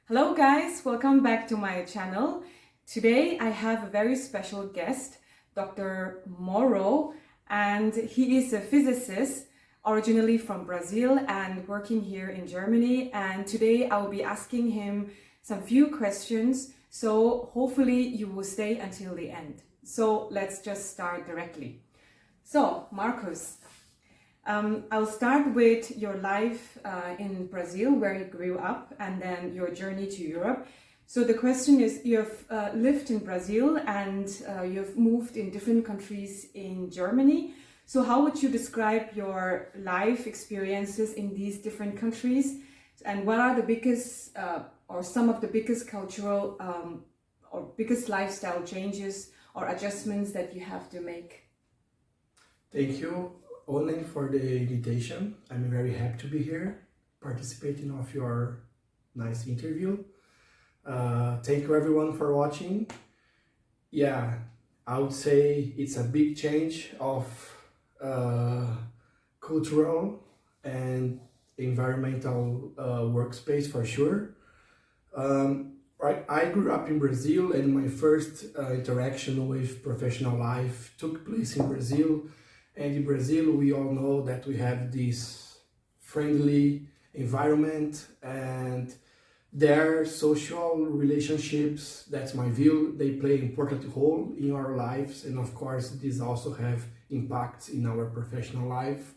Hello guys, welcome back to my channel. Today I have a very special guest, Dr. Moro, and he is a physicist originally from Brazil and working here in Germany. And today I will be asking him some few questions, so hopefully you will stay until the end. So let's just start directly. So Marcus, I'll start with your life in Brazil, where you grew up, and then your journey to Europe. So the question is, you've lived in Brazil and you've moved in different countries in Germany. So how would you describe your life experiences in these different countries? And what are the biggest or some of the biggest cultural or biggest lifestyle changes or adjustments that you have to make? Thank you, Onen, for the invitation. I'm very happy to be here, participating of your nice interview. Thank you everyone for watching. Yeah, I would say it's a big change of cultural and environmental workspace for sure. I grew up in Brazil, and my first interaction with professional life took place in Brazil. And in Brazil, we all know that we have this friendly environment, and their social relationships, that's my view, they play an important role in our lives. And of course, these also have impacts in our professional life.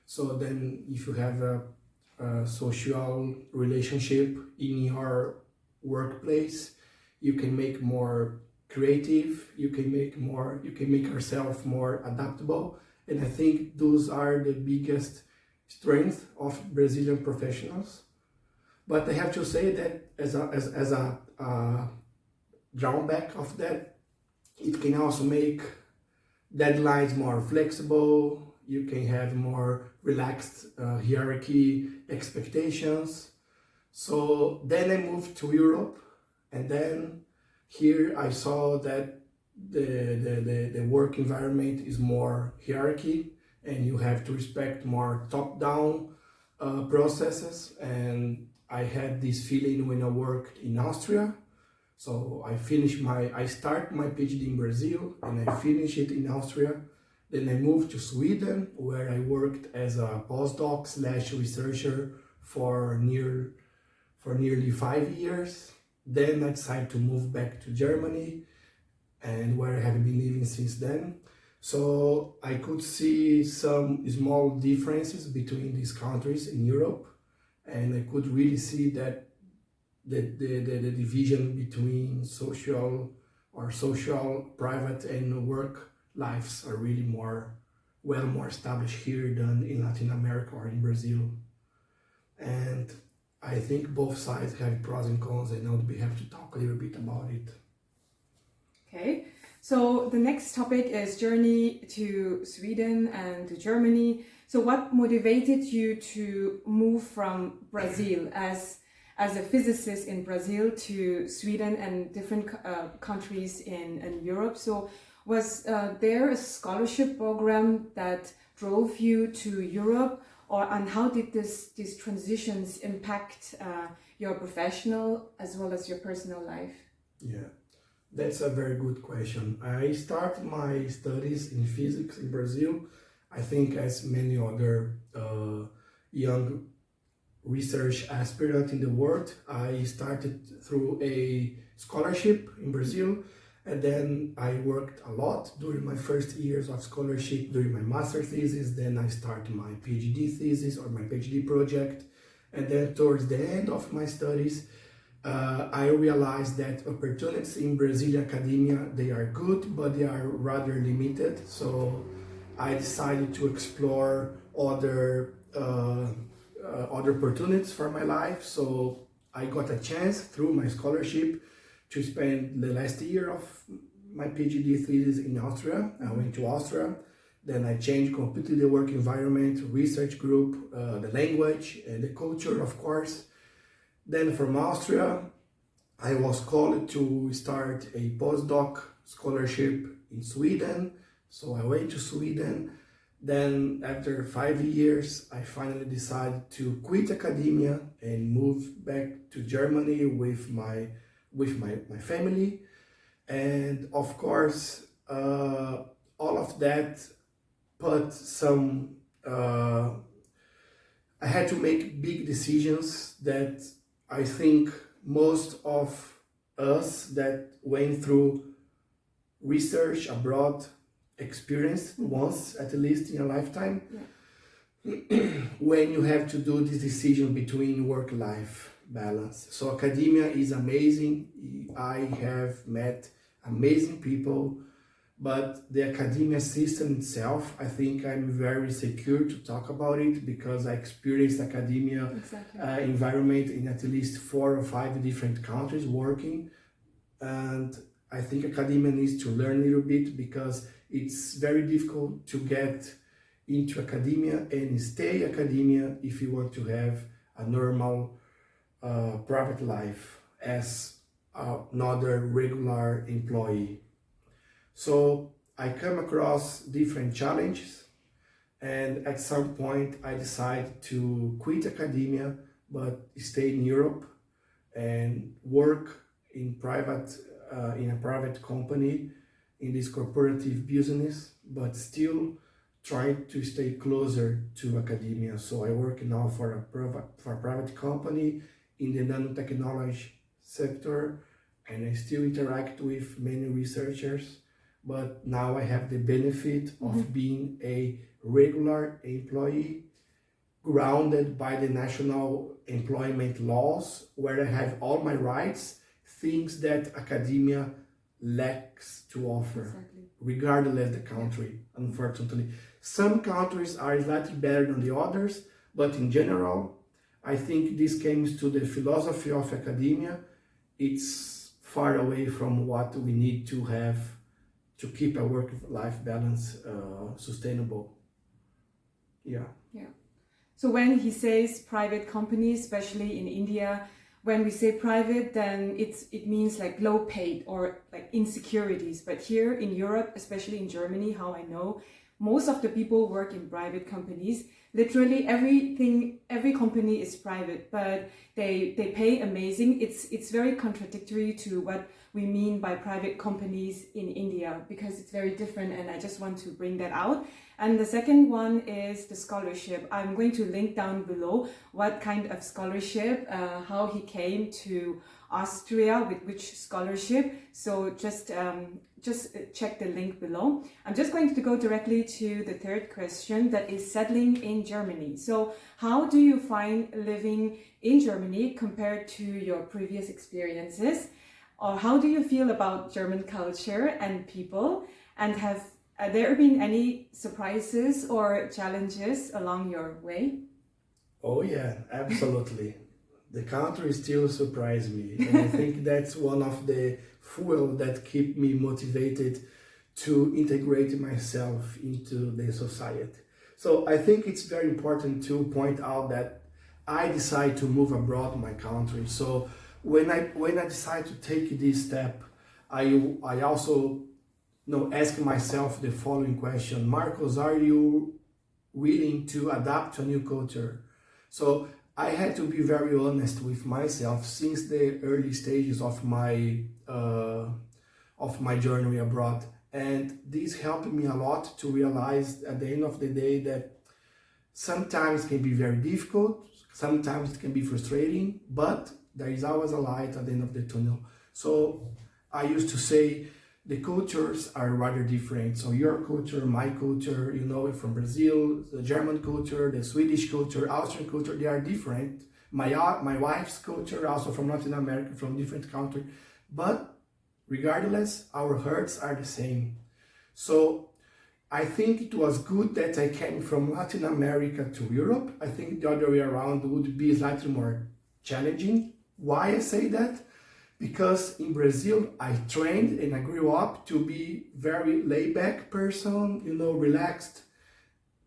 So then if you have a social relationship in your workplace, you can make more creative, you can make yourself more adaptable. And I think those are the biggest strengths of Brazilian professionals. But I have to say that as a drawback of that, it can also make deadlines more flexible. You can have more relaxed hierarchy expectations. So then I moved to Europe, and then here I saw that the work environment is more hierarchy, and you have to respect more top-down processes. And I had this feeling when I worked in Austria. So I start my PhD in Brazil and I finish it in Austria. Then I moved to Sweden, where I worked as a postdoc / researcher for nearly 5 years. Then I decided to move back to Germany, and where I have been living since then. So I could see some small differences between these countries in Europe, and I could really see that the division between social, private and work lives are really more established here than in Latin America or in Brazil. And I think both sides have pros and cons, and I would be happy to talk a little bit about it. Okay, so the next topic is journey to Sweden and to Germany. So what motivated you to move from Brazil as a physicist in Brazil to Sweden and different countries in Europe? So was there a scholarship program that drove you to Europe? And how did these transitions impact your professional as well as your personal life? Yeah, that's a very good question. I started my studies in physics in Brazil. I think as many other young research aspirants in the world, I started through a scholarship in Brazil. And then I worked a lot during my first years of scholarship, during my master thesis. Then I started my PhD thesis or my PhD project. And then towards the end of my studies, I realized that opportunities in Brazilian academia, they are good, but they are rather limited. So I decided to explore other opportunities for my life. So I got a chance through my scholarship to spend the last year of my PhD thesis in Austria. I went to Austria, then I changed completely the work environment, research group, the language and the culture, of course. Then from Austria, I was called to start a postdoc scholarship in Sweden. So I went to Sweden. Then after 5 years, I finally decided to quit academia and move back to Germany with my family. And of course, all of that put some, I had to make big decisions that I think most of us that went through research abroad experienced once at least in a lifetime. When you have to do this decision between work-life balance. So academia is amazing. I have met amazing people, but the academia system itself, I think I'm very secure to talk about it because I experienced academia environment in at least 4 or 5 different countries working. And I think academia needs to learn a little bit because it's very difficult to get into academia and stay academia if you want to have a normal private life as another regular employee. So I come across different challenges, and at some point I decided to quit academia but stay in Europe and work in a private company in this corporative business, but still try to stay closer to academia. So I work now for a private company in the nanotechnology sector, and I still interact with many researchers, but now I have the benefit of being a regular employee grounded by the national employment laws, where I have all my rights, things that academia lacks to offer, regardless of the country, unfortunately. Some countries are slightly better than the others, but in general, I think this comes to the philosophy of academia. It's far away from what we need to have to keep a work-life balance sustainable. Yeah. So when he says private companies, especially in India, when we say private, then it means like low paid or like insecurities. But here in Europe, especially in Germany, how I know, most of the people work in private companies. Literally every company is private, but they pay amazing. It's very contradictory to what we mean by private companies in India, because it's very different, and I just want to bring that out. And the second one is the scholarship. I'm going to link down below what kind of scholarship, how he came to Austria, with which scholarship. So just check the link below. I'm just going to go directly to the third question, that is settling in Germany. So how do you find living in Germany compared to your previous experiences? Or how do you feel about German culture and people? And have there been any surprises or challenges along your way? Oh yeah, absolutely. The country still surprised me, and I think that's one of the fuel that keep me motivated to integrate myself into the society. So I think it's very important to point out that I decided to move abroad my country. So when I decided to take this step, I also ask myself the following question: Marcos, are you willing to adapt to a new culture? So I had to be very honest with myself since the early stages of my journey abroad, and this helped me a lot to realize at the end of the day that sometimes it can be very difficult, sometimes it can be frustrating, but there is always a light at the end of the tunnel. So I used to say the cultures are rather different. So your culture, my culture, from Brazil, the German culture, the Swedish culture, Austrian culture, they are different. My wife's culture, also from Latin America, from different country. But regardless, our hearts are the same. So I think it was good that I came from Latin America to Europe. I think the other way around would be slightly more challenging. Why I say that? Because in Brazil, I trained and I grew up to be very laid-back person, relaxed,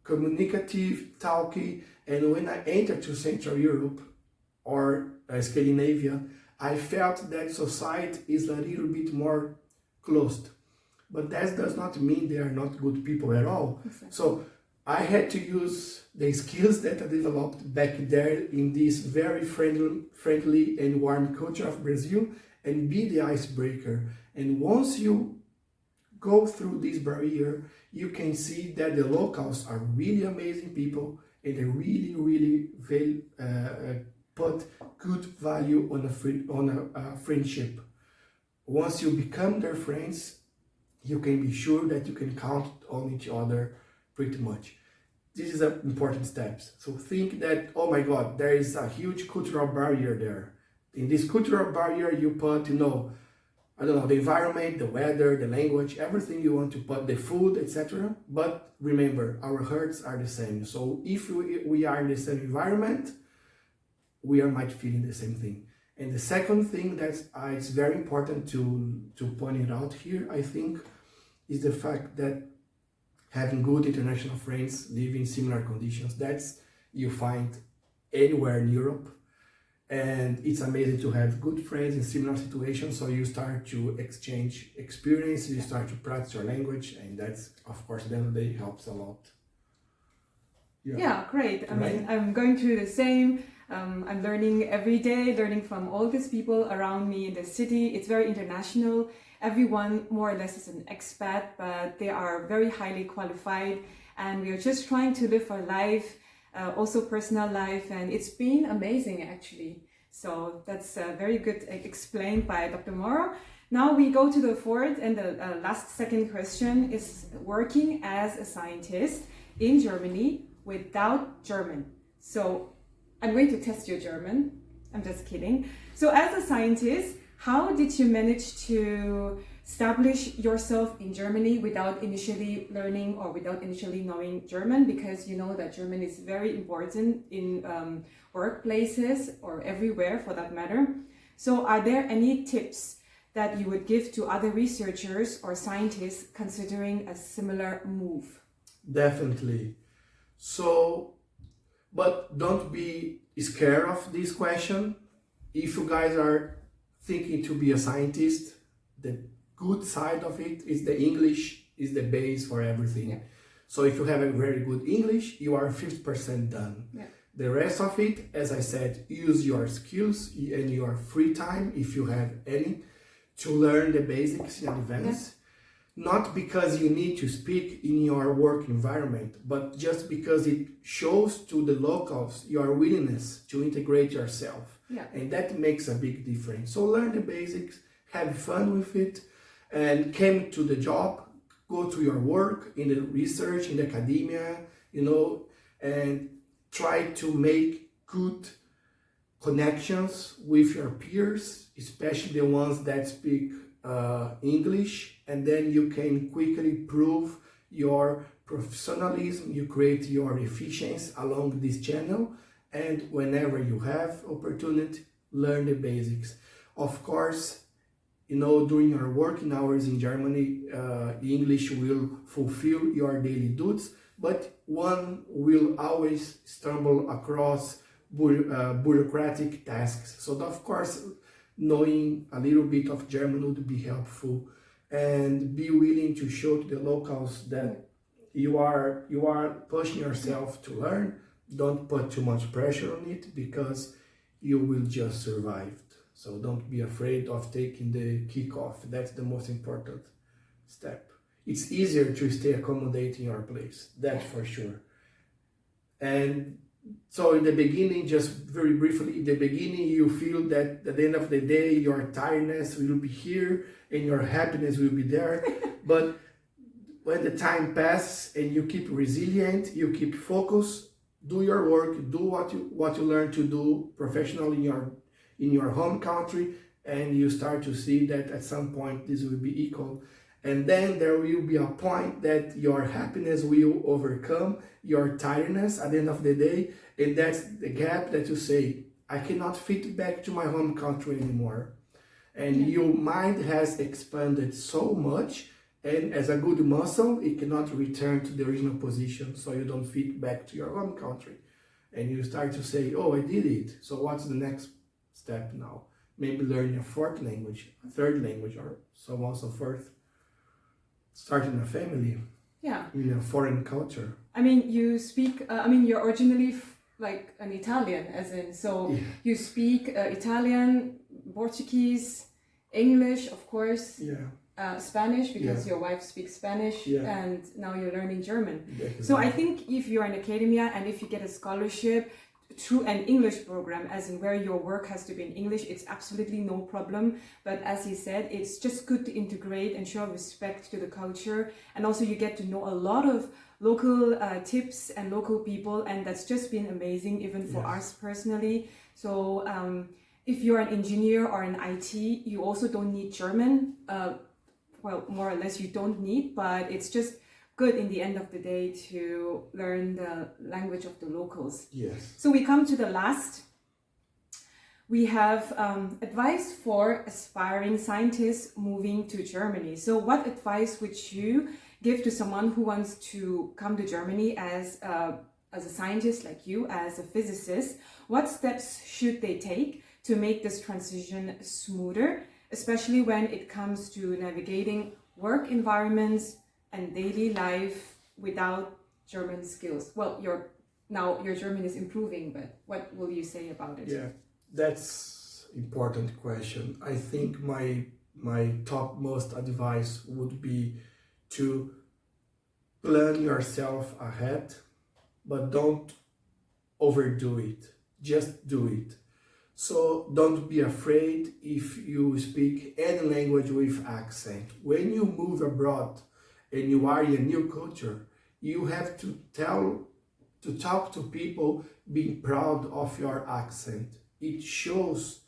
communicative, talky. And when I entered to Central Europe or Scandinavia, I felt that society is a little bit more closed. But that does not mean they are not good people at all. Exactly. So I had to use the skills that I developed back there in this very friendly and warm culture of Brazil and be the icebreaker. And once you go through this barrier, you can see that the locals are really amazing people and they really put good value on a friendship. Once you become their friends, you can be sure that you can count on each other pretty much. This is an important step. So think that, oh my God, there is a huge cultural barrier there. In this cultural barrier, you put, I don't know, the environment, the weather, the language, everything you want to put, the food, etc. But remember, our hearts are the same. So if we are in the same environment, we might feeling the same thing. And the second thing that it's very important to point it out here, I think, is the fact that having good international friends live in similar conditions, that's you find anywhere in Europe. And it's amazing to have good friends in similar situations, so you start to exchange experience, you start to practice your language, and that's, of course, then they helps a lot. Yeah, great. I mean, I'm going through the same. I'm learning every day, learning from all these people around me in the city. It's very international. Everyone more or less is an expat, but they are very highly qualified, and we are just trying to live our life, also personal life, and it's been amazing actually. So that's very good explained by Dr. Moro. Now we go to the fourth and the second question is working as a scientist in Germany without German. So I'm going to test your German. I'm just kidding. So as a scientist, how did you manage to establish yourself in Germany without initially learning or without initially knowing German? Because you know that German is very important in workplaces or everywhere for that matter. So are there any tips that you would give to other researchers or scientists considering a similar move? Definitely. So, but don't be scared of this question. If you guys are thinking to be a scientist, the good side of it is the English is the base for everything. Yeah. So if you have a very good English, you are 50% done. Yeah. The rest of it, as I said, use your skills and your free time, if you have any, to learn the basics in advance. Yeah. Not because you need to speak in your work environment, but just because it shows to the locals your willingness to integrate yourself. Yeah. And that makes a big difference. So learn the basics, have fun with it, and come to the job, go to your work in the research, in the academia, and try to make good connections with your peers, especially the ones that speak English, and then you can quickly prove your professionalism, you create your efficiency along this channel, and whenever you have opportunity, learn the basics. Of course, during your working hours in Germany, English will fulfill your daily duties, but one will always stumble across bureaucratic tasks. So of course, knowing a little bit of German would be helpful, and be willing to show to the locals that you are pushing yourself to learn. Don't put too much pressure on it, because you will just survive. So don't be afraid of taking the kickoff. That's the most important step. It's easier to stay accommodated in your place, that's for sure. And so in the beginning, just very briefly, in the beginning you feel that at the end of the day your tiredness will be here and your happiness will be there. But when the time passes and you keep resilient, you keep focused, do your work, do what you learn to do professionally in your home country, and you start to see that at some point this will be equal. And then there will be a point that your happiness will overcome your tiredness at the end of the day, and that's the gap that you say, I cannot fit back to my home country anymore. And your mind has expanded so much, and as a good muscle, it cannot return to the original position, so you don't fit back to your home country. And you start to say, oh, I did it, so what's the next step now? Maybe learn a fourth language, a third language, or so on so forth. Starting a family, in a foreign culture. I mean, you speak, you're originally like an Italian, as in, so Yeah. you speak Italian, Portuguese, English, of course, Spanish, because your wife speaks Spanish, and now you're learning German. Exactly. So I think if you're in academia and if you get a scholarship through an English program, as in where your work has to be in English, it's absolutely no problem. But as he said, it's just good to integrate and show respect to the culture. And also you get to know a lot of local tips and local people, and that's just been amazing, even for us personally. So if you're an engineer or an IT, you also don't need German. Well, more or less you don't need, but it's just good in the end of the day to learn the language of the locals. Yes. So we come to the last. We have advice for aspiring scientists moving to Germany. So what advice would you give to someone who wants to come to Germany as a scientist like you, as a physicist? What steps should they take to make this transition smoother, especially when it comes to navigating work environments and daily life without German skills? Well, your German is improving, but what will you say about it? Yeah, that's important question. I think my topmost advice would be to plan yourself ahead, but don't overdo it. Just do it. So don't be afraid if you speak any language with accent. When you move abroad and you are in a new culture, you have to talk to people being proud of your accent. It shows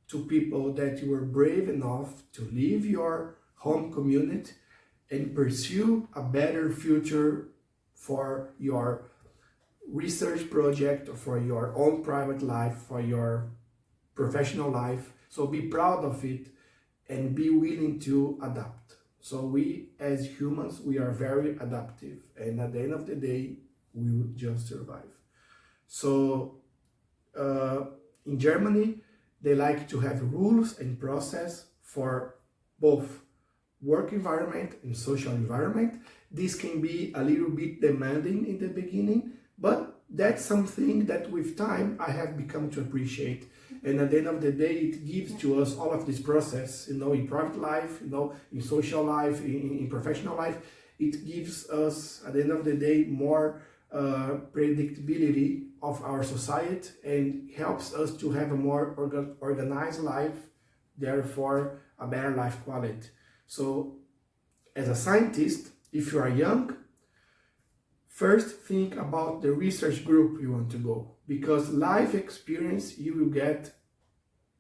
to people that you are brave enough to leave your home community and pursue a better future for your research project, for your own private life, for your professional life. So be proud of it and be willing to adapt. So we as humans, we are very adaptive, and at the end of the day, we will just survive. So in Germany, they like to have rules and process for both work environment and social environment. This can be a little bit demanding in the beginning, but that's something that with time I have become to appreciate. And at the end of the day, it gives to us all of this process, in private life, in social life, in professional life. It gives us, at the end of the day, more predictability of our society and helps us to have a more organized life, therefore a better life quality. So as a scientist, if you are young, first think about the research group you want to go, because life experience you will get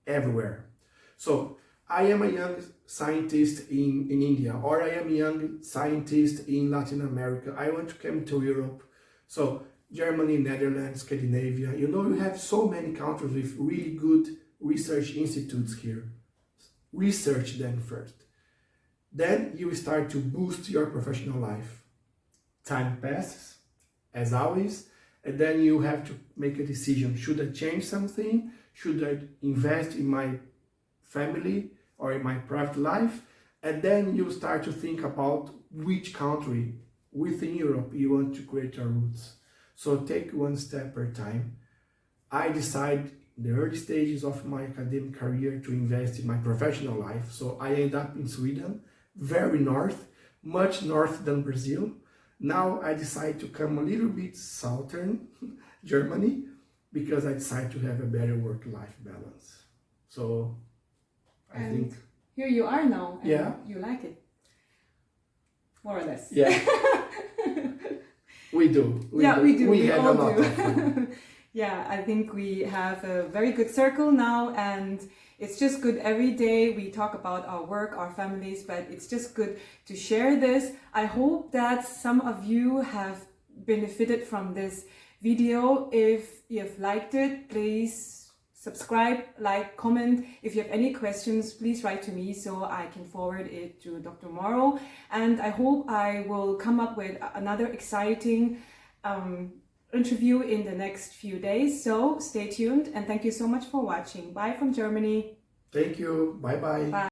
everywhere. So I am a young scientist in India, or I am a young scientist in Latin America. I want to come to Europe. So Germany, Netherlands, Scandinavia, you have so many countries with really good research institutes here. Research them first. Then you start to boost your professional life. Time passes, as always, and then you have to make a decision. Should I change something? Should I invest in my family or in my private life? And then you start to think about which country within Europe you want to create your roots. So take one step per time. I decided in the early stages of my academic career to invest in my professional life. So I end up in Sweden, very north, much north than Brazil. Now I decide to come a little bit southern Germany, because I decided to have a better work-life balance. So I think here you are now, and you like it, more or less. Yeah. We do. We do. We have a lot of fun. Yeah, I think we have a very good circle now, and it's just good every day. We talk about our work, our families, but it's just good to share this. I hope that some of you have benefited from this video. If you've liked it, please subscribe, like, comment. If you have any questions, please write to me so I can forward it to Dr. Morrow. And I hope I will come up with another exciting interview in the next few days. So stay tuned, and thank you so much for watching. Bye from Germany. Thank you. Bye-bye. Bye.